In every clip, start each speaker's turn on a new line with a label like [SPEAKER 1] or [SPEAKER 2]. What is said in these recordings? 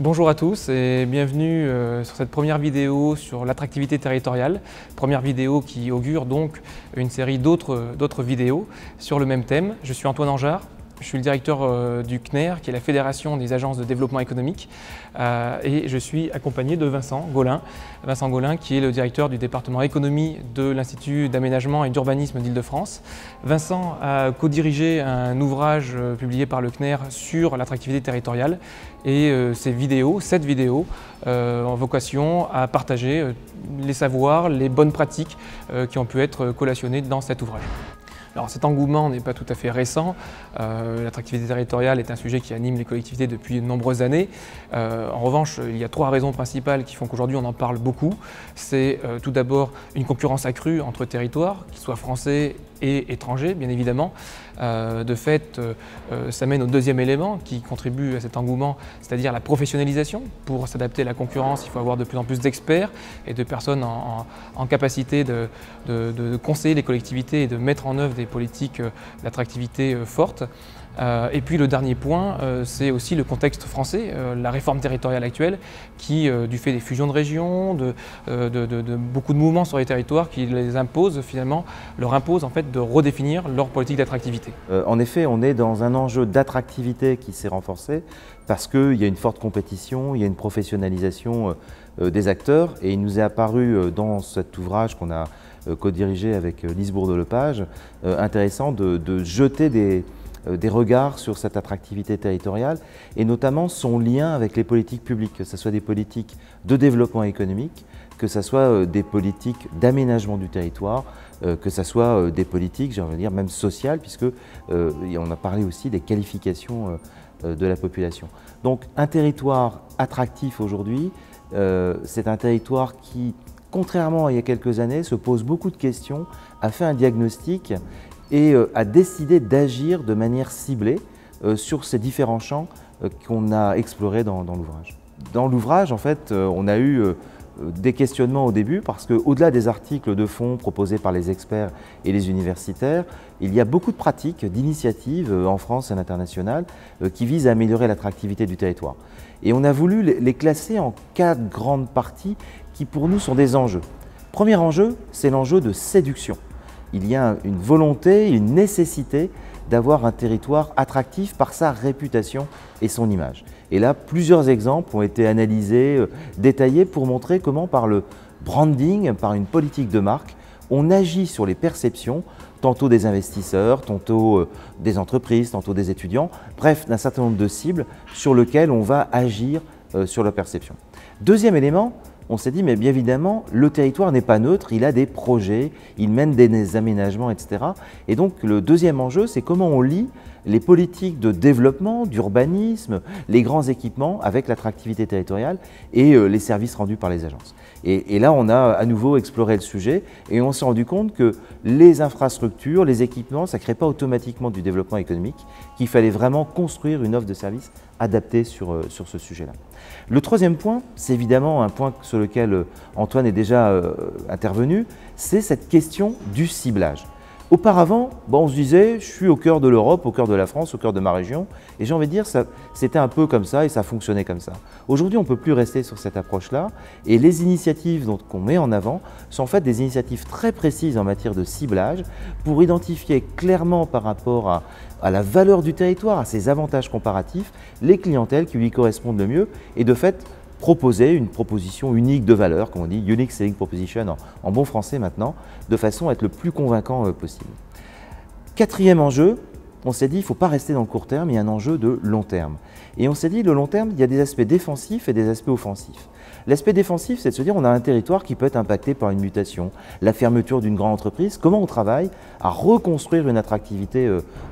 [SPEAKER 1] Bonjour à tous et bienvenue sur cette première vidéo sur l'attractivité territoriale. Première vidéo qui augure donc une série d'autres vidéos sur le même thème. Je suis Antoine Angeard. Je suis le directeur du CNER, qui est la Fédération des agences de développement économique, et je suis accompagné de Vincent Gaulin. Vincent Gaulin, qui est le directeur du département économie de l'Institut d'aménagement et d'urbanisme d'Île-de-France. Vincent a co-dirigé un ouvrage publié par le CNER sur l'attractivité territoriale, et cette vidéo ont vocation à partager les savoirs, les bonnes pratiques qui ont pu être collationnées dans cet ouvrage. Alors cet engouement n'est pas tout à fait récent. L'attractivité territoriale est un sujet qui anime les collectivités depuis de nombreuses années. En revanche, il y a trois raisons principales qui font qu'aujourd'hui on en parle beaucoup. C'est tout d'abord une concurrence accrue entre territoires, qu'ils soient français et étrangers, bien évidemment. De fait, ça mène au deuxième élément qui contribue à cet engouement, c'est-à-dire la professionnalisation. Pour s'adapter à la concurrence, il faut avoir de plus en plus d'experts et de personnes en capacité de conseiller les collectivités et de mettre en œuvre des politiques d'attractivité fortes. Et puis le dernier point, c'est aussi le contexte français, la réforme territoriale actuelle qui, du fait des fusions de régions, de beaucoup de mouvements sur les territoires, qui les impose finalement, leur impose en fait de redéfinir leur politique d'attractivité.
[SPEAKER 2] En effet, on est dans un enjeu d'attractivité qui s'est renforcé parce qu'il y a une forte compétition, il y a une professionnalisation des acteurs, et il nous est apparu dans cet ouvrage qu'on a co-dirigé avec Lise Bourdeau-Lepage intéressant de jeter des regards sur cette attractivité territoriale et notamment son lien avec les politiques publiques, que ce soit des politiques de développement économique, que ce soit des politiques d'aménagement du territoire, que ce soit des politiques, j'ai envie de dire, même sociales, puisque on a parlé aussi des qualifications de la population. Donc un territoire attractif aujourd'hui, c'est un territoire qui, contrairement à il y a quelques années, se pose beaucoup de questions, a fait un diagnostic et a décidé d'agir de manière ciblée sur ces différents champs qu'on a explorés dans l'ouvrage. Dans l'ouvrage, en fait, on a eu des questionnements au début parce qu'au-delà des articles de fond proposés par les experts et les universitaires, il y a beaucoup de pratiques, d'initiatives en France et à l'international qui visent à améliorer l'attractivité du territoire. Et on a voulu les classer en 4 grandes parties qui pour nous sont des enjeux. Premier enjeu, c'est l'enjeu de séduction. Il y a une volonté, une nécessité d'avoir un territoire attractif par sa réputation et son image. Et là, plusieurs exemples ont été analysés, détaillés pour montrer comment par le branding, par une politique de marque, on agit sur les perceptions, tantôt des investisseurs, tantôt des entreprises, tantôt des étudiants, bref, d'un certain nombre de cibles sur lesquelles on va agir sur la perception. Deuxième élément, on s'est dit, mais bien évidemment, le territoire n'est pas neutre, il a des projets, il mène des aménagements, etc. Et donc, le deuxième enjeu, c'est comment on lie les politiques de développement, d'urbanisme, les grands équipements avec l'attractivité territoriale et les services rendus par les agences. Et là, on a à nouveau exploré le sujet et on s'est rendu compte que les infrastructures, les équipements, ça ne crée pas automatiquement du développement économique, qu'il fallait vraiment construire une offre de service adaptée sur ce sujet-là. Le troisième point, c'est évidemment un point sur lequel Antoine est déjà intervenu, c'est cette question du ciblage. Auparavant, on se disait, je suis au cœur de l'Europe, au cœur de la France, au cœur de ma région, et j'ai envie de dire, c'était un peu comme ça et ça fonctionnait comme ça. Aujourd'hui, on ne peut plus rester sur cette approche-là, et les initiatives qu'on met en avant sont en fait des initiatives très précises en matière de ciblage pour identifier clairement par rapport à la valeur du territoire, à ses avantages comparatifs, les clientèles qui lui correspondent le mieux, et de fait, proposer une proposition unique de valeur, comme on dit, Unique Selling Proposition en bon français maintenant, de façon à être le plus convaincant possible. Quatrième enjeu, on s'est dit, il ne faut pas rester dans le court terme, il y a un enjeu de long terme. Et on s'est dit, le long terme, il y a des aspects défensifs et des aspects offensifs. L'aspect défensif, c'est de se dire, on a un territoire qui peut être impacté par une mutation, la fermeture d'une grande entreprise, comment on travaille à reconstruire une attractivité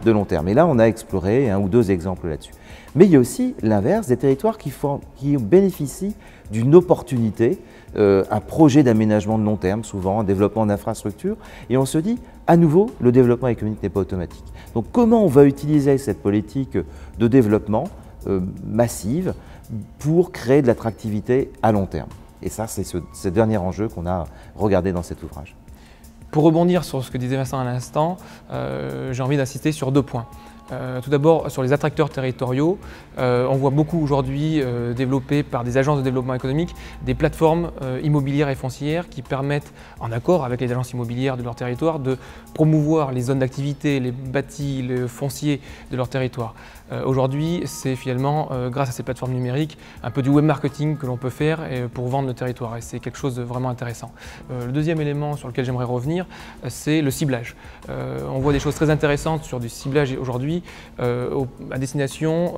[SPEAKER 2] de long terme. Et là, on a exploré 1 ou 2 exemples là-dessus. Mais il y a aussi l'inverse, des territoires qui bénéficient d'une opportunité, un projet d'aménagement de long terme, souvent un développement d'infrastructures, et on se dit, à nouveau, le développement économique n'est pas automatique. Donc comment on va utiliser cette politique de développement massive pour créer de l'attractivité à long terme? Et ça, c'est ce dernier enjeu qu'on a regardé dans cet ouvrage.
[SPEAKER 1] Pour rebondir sur ce que disait Vincent à l'instant, j'ai envie d'insister sur 2 points. Tout d'abord, sur les attracteurs territoriaux, on voit beaucoup aujourd'hui développés par des agences de développement économique des plateformes immobilières et foncières qui permettent, en accord avec les agences immobilières de leur territoire, de promouvoir les zones d'activité, les bâtis, les fonciers de leur territoire. Aujourd'hui, c'est finalement, grâce à ces plateformes numériques, un peu du web marketing que l'on peut faire pour vendre le territoire, et c'est quelque chose de vraiment intéressant. Le deuxième élément sur lequel j'aimerais revenir, c'est le ciblage. On voit des choses très intéressantes sur du ciblage aujourd'hui à destination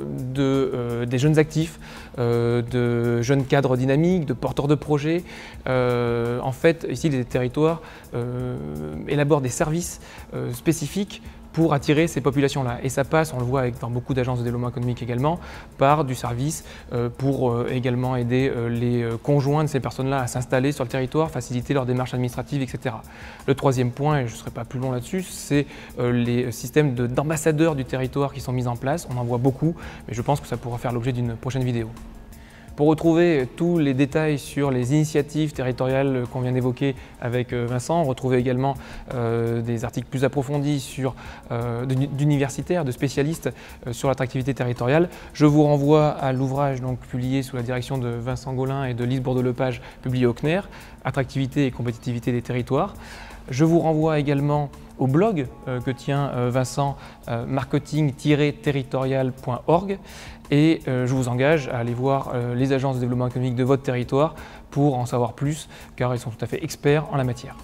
[SPEAKER 1] des jeunes actifs, de jeunes cadres dynamiques, de porteurs de projets. En fait, ici, les territoires élaborent des services spécifiques pour attirer ces populations-là. Et ça passe, on le voit dans beaucoup d'agences de développement économique également, par du service pour également aider les conjoints de ces personnes-là à s'installer sur le territoire, faciliter leurs démarches administratives, etc. Le troisième point, et je ne serai pas plus long là-dessus, c'est les systèmes d'ambassadeurs du territoire qui sont mis en place. On en voit beaucoup, mais je pense que ça pourra faire l'objet d'une prochaine vidéo. Pour retrouver tous les détails sur les initiatives territoriales qu'on vient d'évoquer avec Vincent, retrouvez également des articles plus approfondis d'universitaires, de spécialistes sur l'attractivité territoriale. Je vous renvoie à l'ouvrage publié sous la direction de Vincent Gaulin et de Lise Bourdeau-Lepage, publié au CNER, Attractivité et compétitivité des territoires. Je vous renvoie également au blog que tient Vincent, marketing-territorial.org, et je vous engage à aller voir les agences de développement économique de votre territoire pour en savoir plus, car ils sont tout à fait experts en la matière.